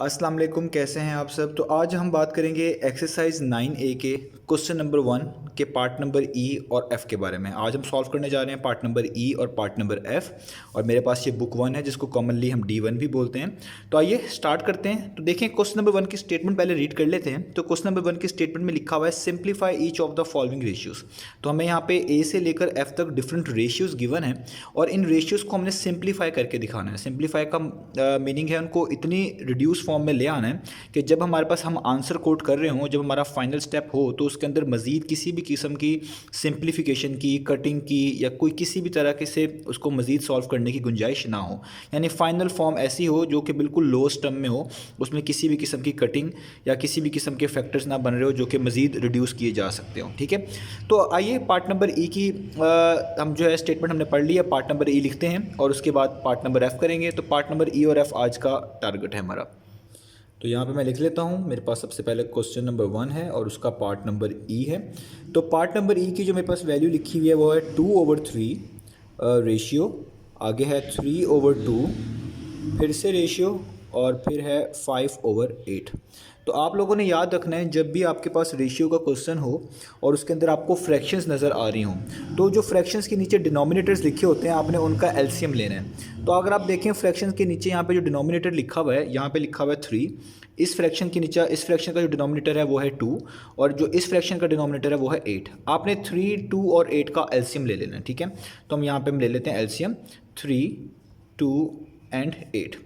अस्सलाम वालेकुम, कैसे हैं आप सब। तो आज हम बात करेंगे एक्सरसाइज 9A के क्वेश्चन नंबर 1 के पार्ट नंबर ई और एफ़ के बारे में। आज हम सॉल्व करने जा रहे हैं पार्ट नंबर ई और पार्ट नंबर एफ़, और मेरे पास ये बुक 1 है जिसको कॉमनली हम D1 भी बोलते हैं। तो आइए स्टार्ट करते हैं। तो देखें, क्वेश्चन नंबर 1 की स्टेटमेंट पहले रीड कर लेते हैं। तो क्वेश्चन नंबर 1 की स्टेटमेंट में लिखा हुआ है simplify each of the following ratios. तो हमें यहाँ पे ए से लेकर एफ़ तक डिफरेंट रेशियोज़ गिवन है और इन रेशियोज़ को हमने सिंप्लीफाई करके दिखाना है। सिंप्लीफाई का मीनिंग है उनको इतनी रिड्यूस फॉर्म में ले आना है कि जब हमारे पास हम आंसर कोट कर रहे हों, जब हमारा फाइनल स्टेप हो, तो उसके अंदर मज़ीद किसी भी किस्म की सिंप्लीफिकेशन की, कटिंग की या कोई किसी भी तरह के से उसको मज़ीद सॉल्व करने की गुंजाइश ना हो। यानी फाइनल फॉर्म ऐसी हो जो कि बिल्कुल लोएस्ट टर्म में हो, उसमें किसी भी किस्म की कटिंग या किसी भी किस्म के फैक्टर्स ना बन रहे हो जो कि मज़ीद रिड्यूस किए जा सकते हो। ठीक है, तो आइए पार्ट नंबर ई की हम जो है स्टेटमेंट हमने पढ़ ली है, पार्ट नंबर ई लिखते हैं और उसके बाद पार्ट नंबर एफ़ करेंगे। तो पार्ट नंबर ई और एफ़ आज का टारगेट है हमारा। तो यहाँ पे मैं लिख लेता हूँ। मेरे पास सबसे पहले क्वेश्चन नंबर 1 है और उसका पार्ट नंबर ई है। तो पार्ट नंबर ई की जो मेरे पास वैल्यू लिखी हुई है वो है 2/3 रेशियो, आगे है 3/2, फिर से रेशियो और फिर है 5/8। तो आप लोगों ने याद रखना है, जब भी आपके पास रेशियो का क्वेश्चन हो और उसके अंदर आपको फ्रैक्शंस नज़र आ रही हों, तो जो फ्रैक्शंस के नीचे डिनोमिनेटर्स लिखे होते हैं आपने उनका एलसीएम लेना है। तो अगर आप देखें फ्रैक्शंस के नीचे यहाँ पे जो डिनोमिनेटर लिखा हुआ है, यहाँ पे लिखा हुआ है 3, इस फ्रैक्शन के नीचे इस फ्रैक्शन का जो डिनोमिनेटर है वो है 2 और जो इस फ्रैक्शन का डिनोमिनेटर है वो है 8। आपने 3, 2 और 8 का एलसीएम ले लेना है। ठीक है, तो हम यहाँ पे हम ले लेते हैं एलसीएम 3, 2 एंड 8।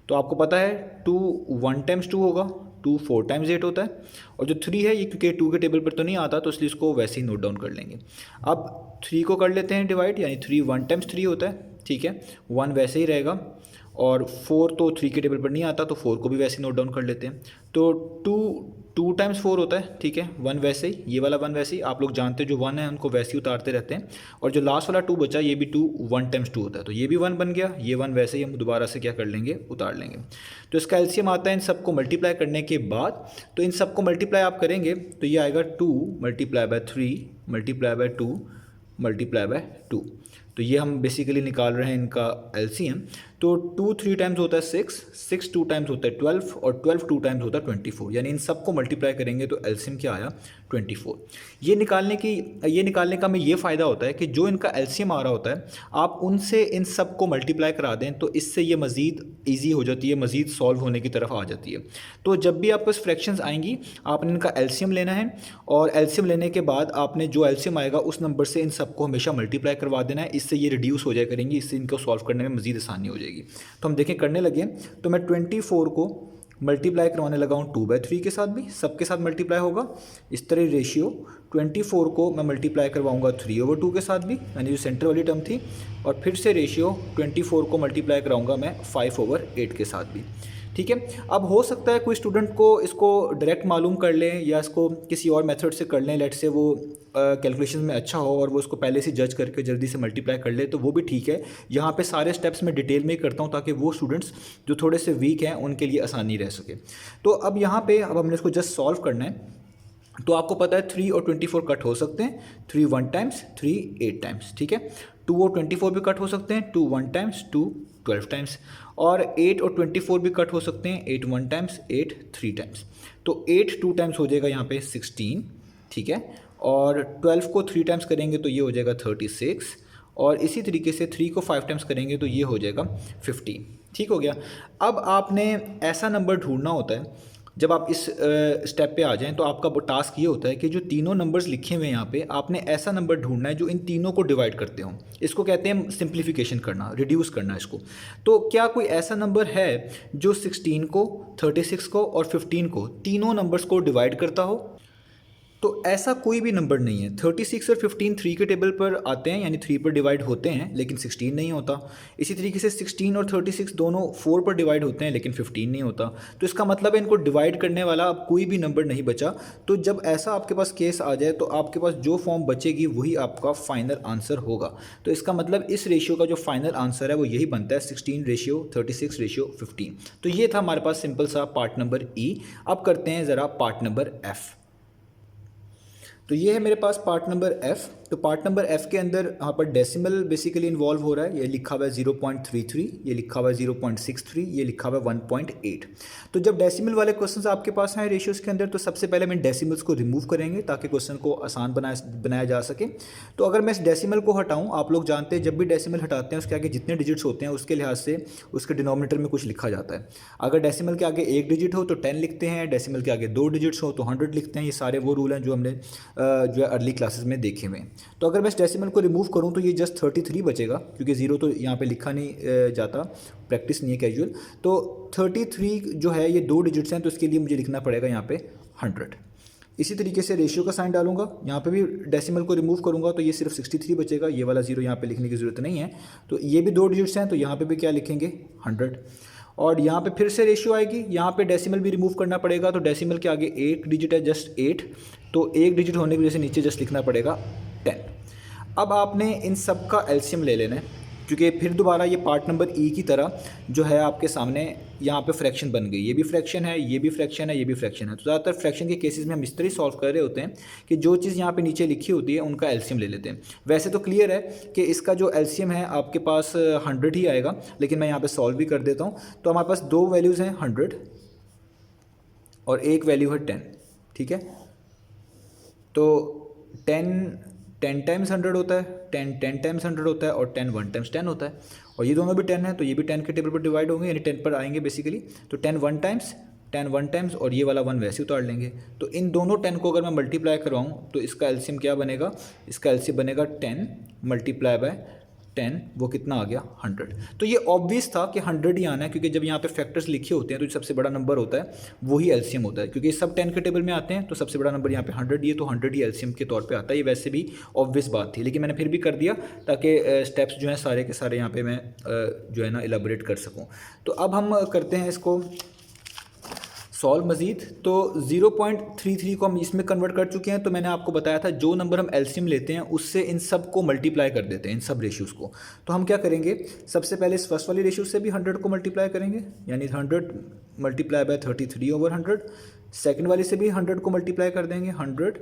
तो आपको पता है 2 1 टाइम्स 2 होगा, 2 4 टाइम्स 8 होता है, और जो 3 है ये क्योंकि 2 के टेबल पर तो नहीं आता तो इसलिए इसको वैसे ही नोट डाउन कर लेंगे। अब 3 को कर लेते हैं डिवाइड, यानी 3 1 टाइम्स 3 होता है। ठीक है, 1 वैसे ही रहेगा, और 4 तो 3 के टेबल पर नहीं आता तो 4 को भी वैसे ही नोट डाउन कर लेते हैं। तो 2 टाइम्स 4 होता है। ठीक है, 1 वैसे ही, ये वाला 1 वैसे ही, आप लोग जानते हैं जो 1 है उनको वैसे ही उतारते रहते हैं। और जो लास्ट वाला 2 बचा ये भी 2 1 टाइम्स 2 होता है, तो ये भी 1 बन गया, ये 1 वैसे ही हम दोबारा से क्या कर लेंगे, उतार लेंगे। तो इसका एलसीएम आता है इन सबको मल्टीप्लाई करने के बाद। तो इन सबको मल्टीप्लाई आप करेंगे तो ये आएगा 2 multiply by 3 multiply by 2 multiply by 2। तो ये हम बेसिकली निकाल रहे हैं इनका एलसीएम। तो 2 3 टाइम्स होता है 6, 6 2 टाइम्स होता है 12 और 12 2 टाइम्स होता है 24। यानी इन सबको मल्टीप्लाई करेंगे तो एलसीएम क्या आया, 24। ये निकालने का हमें ये फ़ायदा होता है कि जो इनका एलसीएम आ रहा होता है आप उनसे इन सब को मल्टीप्लाई करा दें तो इससे ये मज़ीद ईजी हो जाती है, मज़ीद सॉल्व होने की तरफ आ जाती है। तो जब भी आपके पास फ्रैक्शंस आएंगी आपने इनका एलसीएम लेना है, और एलसीएम लेने के बाद आपने जो एलसीएम आएगा उस नंबर से इन सबको हमेशा मल्टीप्लाई करवा देना है। इससे ये रिड्यूस हो जाया करेंगी, इससे इनको सॉल्व करने में मज़ीद आसानी हो जाएगी। तो हम देखें करने लगे, तो मैं 24 को मल्टीप्लाई करवाने लगा हूँ 2/3 के साथ, भी सबके साथ मल्टीप्लाई होगा इस तरह रेशियो। 24 को मैं मल्टीप्लाई करवाऊँगा 3/2 के साथ भी, यानी जो सेंटर वाली टर्म थी, और फिर से रेशियो 24 को मल्टीप्लाई कराऊँगा मैं 5/8 के साथ भी। ठीक है, अब हो सकता है कोई स्टूडेंट को इसको डायरेक्ट मालूम कर लें या इसको किसी और मेथड से कर लें, लेट से वो कैलकुलेशन में अच्छा हो और वो उसको पहले से जज करके जल्दी से मल्टीप्लाई कर ले, तो वो भी ठीक है। यहाँ पे सारे स्टेप्स मैं डिटेल में ही करता हूँ ताकि वो स्टूडेंट्स जो थोड़े से वीक हैं उनके लिए आसानी रह सके। तो अब यहाँ पे अब हमने इसको जस्ट सॉल्व करना है। तो आपको पता है 3 और 24 कट हो सकते हैं, 3 1 टाइम्स, 3 8 टाइम्स। ठीक है, 2 और 24 भी कट हो सकते हैं, 2 1 टाइम्स, 2 12 टाइम्स, और 8 और 24 भी कट हो सकते हैं, 8 1 टाइम्स, 8 3 टाइम्स। तो 8 2 टाइम्स हो जाएगा यहाँ पे 16। ठीक है, और 12 को 3 टाइम्स करेंगे तो ये हो जाएगा 36, और इसी तरीके से 3 को 5 टाइम्स करेंगे तो ये हो जाएगा 15। ठीक हो गया। अब आपने ऐसा नंबर ढूंढना होता है, जब आप इस स्टेप पे आ जाएं तो आपका वो टास्क ये होता है कि जो तीनों नंबर्स लिखे हुए हैं यहाँ पे आपने ऐसा नंबर ढूंढना है जो इन तीनों को डिवाइड करते हो। इसको कहते हैं सिंप्लीफिकेशन करना, रिड्यूस करना इसको। तो क्या कोई ऐसा नंबर है जो 16 को, 36 को और 15 को, तीनों नंबर्स को डिवाइड करता हो? तो ऐसा कोई भी नंबर नहीं है। 36 और 15 3 के टेबल पर आते हैं, यानी 3 पर डिवाइड होते हैं, लेकिन 16 नहीं होता। इसी तरीके से 16 और 36 दोनों 4 पर डिवाइड होते हैं, लेकिन 15 नहीं होता। तो इसका मतलब है इनको डिवाइड करने वाला अब कोई भी नंबर नहीं बचा। तो जब ऐसा आपके पास केस आ जाए तो आपके पास जो फॉर्म बचेगी वही आपका फाइनल आंसर होगा। तो इसका मतलब इस रेशियो का जो फाइनल आंसर है वो यही बनता है, 16:36:15। तो ये था हमारे पास सिंपल सा पार्ट नंबर ई। अब करते हैं ज़रा पार्ट नंबर एफ़। तो ये है मेरे पास पार्ट नंबर एफ़। तो पार्ट नंबर एफ़ के अंदर यहाँ पर डेसिमल बेसिकली इन्वॉल्व हो रहा है। ये लिखा हुआ है 0.33, ये लिखा हुआ है 0.63, ये लिखा हुआ है 1.8। तो जब डेसिमल वाले क्वेश्चन आपके पास हैं रेशियोज़ के अंदर, तो सबसे पहले हम डेसिमल्स को रिमूव करेंगे ताकि क्वेश्चन को आसान बनाया जा सके। तो अगर मैं इस डेसिमल को हटाऊँ, आप लोग जानते हैं जब भी डेसिमल हटाते हैं उसके आगे जितने डिजिट्स होते हैं उसके लिहाज से उसके डिनोमिनेटर में कुछ लिखा जाता है। अगर डेसिमल के आगे एक डिजिट हो तो 10 लिखते हैं, डेसिमल के आगे 2 डिजिट्स हो तो 100 लिखते हैं। ये सारे वो रूल हैं जो हमने जो है अर्ली क्लासेस में देखे हुए हैं। तो अगर मैं इस डेसिमल को रिमूव करूँ तो ये जस्ट 33 बचेगा, क्योंकि ज़ीरो तो यहाँ पे लिखा नहीं जाता, प्रैक्टिस नहीं है कैजुअल। तो 33 जो है ये 2 डिजिट्स हैं, तो इसके लिए मुझे लिखना पड़ेगा यहाँ पे 100। इसी तरीके से रेशियो का साइन डालूंगा, यहाँ पे भी डेसिमल को रिमूव करूँगा तो ये सिर्फ 63 बचेगा, ये वाला जीरो यहाँ पे लिखने की ज़रूरत नहीं है। तो ये भी 2 डिजिट्स हैं, तो यहाँ पे भी क्या लिखेंगे 100। और यहाँ पे फिर से रेशियो आएगी, यहाँ पे डेसिमल भी रिमूव करना पड़ेगा, तो डेसिमल के आगे एक डिजिट है जस्ट 8, तो एक डिजिट होने की वजह से नीचे जस्ट लिखना पड़ेगा 10। अब आपने इन सब का एलसीएम ले लेना है, क्योंकि फिर दोबारा ये पार्ट नंबर ई की तरह जो है आपके सामने यहाँ पे फ्रैक्शन बन गई, ये भी फ्रैक्शन है, ये भी फ्रैक्शन है, ये भी फ्रैक्शन है। तो ज़्यादातर फ्रैक्शन के केसेस में हम इस तरह सॉल्व कर रहे होते हैं कि जो चीज़ यहाँ पे नीचे लिखी होती है उनका एलसीएम ले लेते हैं। वैसे तो क्लियर है कि इसका जो एलसीएम है आपके पास 100 ही आएगा, लेकिन मैं यहाँ पर सॉल्व भी कर देता हूँ। तो हमारे पास 2 वैल्यूज़ हैं 100 और एक वैल्यू है 10, ठीक है। तो 10 टाइम्स 100 होता है, 10 टाइम्स 100 होता है, और 10 1 टाइम्स 10 होता है। और ये दोनों भी 10 है, तो ये भी 10 के टेबल पर डिवाइड होंगे, यानी 10 पर आएंगे बेसिकली। तो 10 1 टाइम्स, 10 1 टाइम्स, और ये वाला 1 वैसे उतार लेंगे। तो इन दोनों 10 को अगर मैं मल्टीप्लाई करवाऊँ तो इसका एलसीएम क्या बनेगा, इसका एलसीएम बनेगा 10 मल्टीप्लाई बाय 10, वो कितना आ गया 100। तो ये ऑब्वियस था कि 100 ही आना है, क्योंकि जब यहाँ पे फैक्टर्स लिखे होते हैं तो जो सबसे बड़ा नंबर होता है वही एलसीएम होता है, क्योंकि सब 10 के टेबल में आते हैं, तो सबसे बड़ा नंबर यहाँ पे 100 ही है, तो 100 ही एलसीएम के तौर पे आता है। ये वैसे भी ऑब्वियस बात थी, लेकिन मैंने फिर भी कर दिया ताकि स्टेप्स जो हैं सारे के सारे यहाँ पर मैं जो है ना इलाबोरेट कर सकूँ। तो अब हम करते हैं इसको सॉल्व मज़ीद। तो 0.33 को हम इसमें कन्वर्ट कर चुके हैं। तो मैंने आपको बताया था जो नंबर हम एलसीएम लेते हैं उससे इन सब को मल्टीप्लाई कर देते हैं, इन सब रेशियोज़ को। तो हम क्या करेंगे, सबसे पहले इस फर्स्ट वाली रेशियो से भी 100 को मल्टीप्लाई करेंगे, यानी 100 मल्टीप्लाई बाय 33/100। सेकेंड वाली से भी 100 को मल्टीप्लाई कर देंगे, 100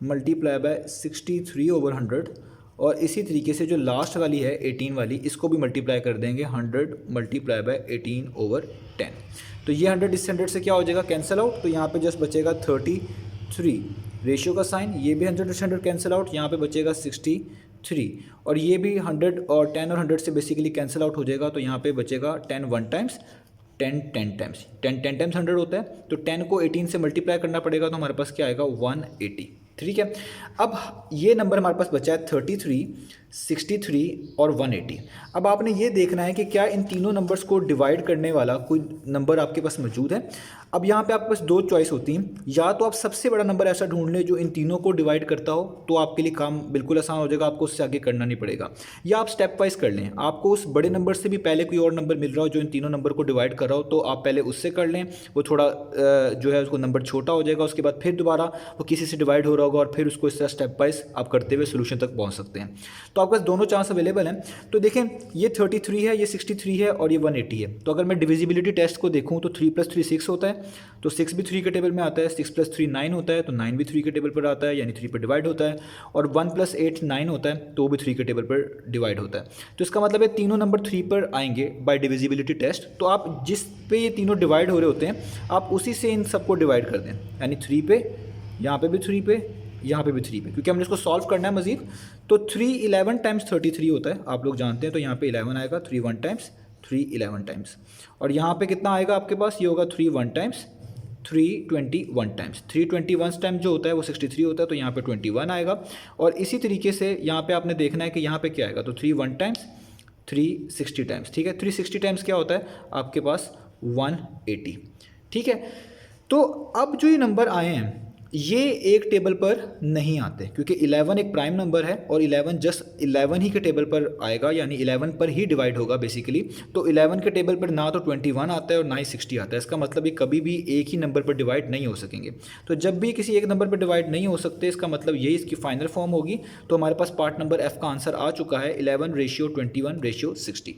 मल्टीप्लाई बाय 63/100। और इसी तरीके से जो लास्ट वाली है 18 वाली, इसको भी मल्टीप्लाई कर देंगे, 100 मल्टीप्लाई बाय 18/10। तो ये 100 इस 100 से क्या हो जाएगा, कैंसिल आउट। तो यहाँ पे जस्ट बचेगा 33 रेशियो का साइन, ये भी 100 इस 100 कैंसिल आउट, यहाँ पे बचेगा 63। और ये भी 100 और 10 और 100 से बेसिकली कैंसिल आउट हो जाएगा। तो यहाँ पे बचेगा 10 1 टाइम्स, 10 टाइम्स, 10 टाइम्स 100 होता है। तो 10 को 18 से मल्टीप्लाई करना पड़ेगा, तो हमारे पास क्या आएगा 180, ठीक है। अब ये नंबर हमारे पास बचा है 33, 63 और 180। अब आपने ये देखना है कि क्या इन तीनों नंबर्स को डिवाइड करने वाला कोई नंबर आपके पास मौजूद है। अब यहाँ पे आपके पास 2 चॉइस होती हैं, या तो आप सबसे बड़ा नंबर ऐसा ढूंढ लें जो इन तीनों को डिवाइड करता हो, तो आपके लिए काम बिल्कुल आसान हो जाएगा, आपको उससे आगे करना नहीं पड़ेगा। या आप स्टेप वाइज कर लें, आपको उस बड़े नंबर से भी पहले कोई और नंबर मिल रहा हो जो इन तीनों नंबर को डिवाइड कर रहा हो, तो आप पहले उससे कर लें, वो थोड़ा जो है उसको नंबर छोटा हो जाएगा। उसके बाद फिर दोबारा वो किसी से डिवाइड हो रहा होगा, और फिर उसको इस तरह स्टेप वाइज आप करते हुए सोल्यूशन तक पहुँच सकते हैं। तो आपके पास दोनों चांस अवेलेबल हैं। तो देखें, ये 33 है, ये 63 है, और ये 180 है। तो अगर मैं डिविजिबिलिटी टेस्ट को देखूँ तो 3 + 3 6 होता है, तो 6 भी 3 के टेबल में आता है, 6 + 3 9 होता है, तो 9 भी 3 के टेबल पर आता है, यानी 3 पर डिवाइड होता है। और 1 + 8 9 होता है, तो वो भी 3 के टेबल पर डिवाइड होता है। तो इसका मतलब है तीनों नंबर 3 पर आएंगे बाय डिविजिबिलिटी टेस्ट। तो आप जिस पे ये तीनों डिवाइड हो रहे होते हैं, आप उसी से इन सबको डिवाइड कर दें, यानी 3 पे, यहाँ पे भी 3 पे, यहाँ पे भी 3 पे, क्योंकि हमने इसको सॉल्व करना है मजीद। तो 3 11 टाइम्स 33 होता है, आप लोग जानते हैं। तो यहाँ पे 11 आएगा, 3 1 टाइम्स, 3 11 टाइम्स। और यहाँ पे कितना आएगा आपके पास, ये होगा 3 1 टाइम्स, 3 21 टाइम्स। 3 21 टाइम्स जो होता है वो 63 होता है, तो यहाँ पे 21 आएगा। और इसी तरीके से यहाँ पे आपने देखना है कि यहाँ पे क्या आएगा, तो 3 1 टाइम्स, 360 टाइम्स, ठीक है। 360 टाइम्स क्या होता है आपके पास 180, ठीक है। तो अब जो ये नंबर आए हैं ये एक टेबल पर नहीं आते, क्योंकि 11 एक प्राइम नंबर है, और 11 जस्ट 11 ही के टेबल पर आएगा, यानी 11 पर ही डिवाइड होगा बेसिकली। तो 11 के टेबल पर ना तो 21 आता है और ना ही 60 आता है। इसका मतलब ये कभी भी एक ही नंबर पर डिवाइड नहीं हो सकेंगे। तो जब भी किसी एक नंबर पर डिवाइड नहीं हो सकते, इसका मतलब यही इसकी फाइनल फॉर्म होगी। तो हमारे पास पार्ट नंबर एफ का आंसर आ चुका है 11/21/60।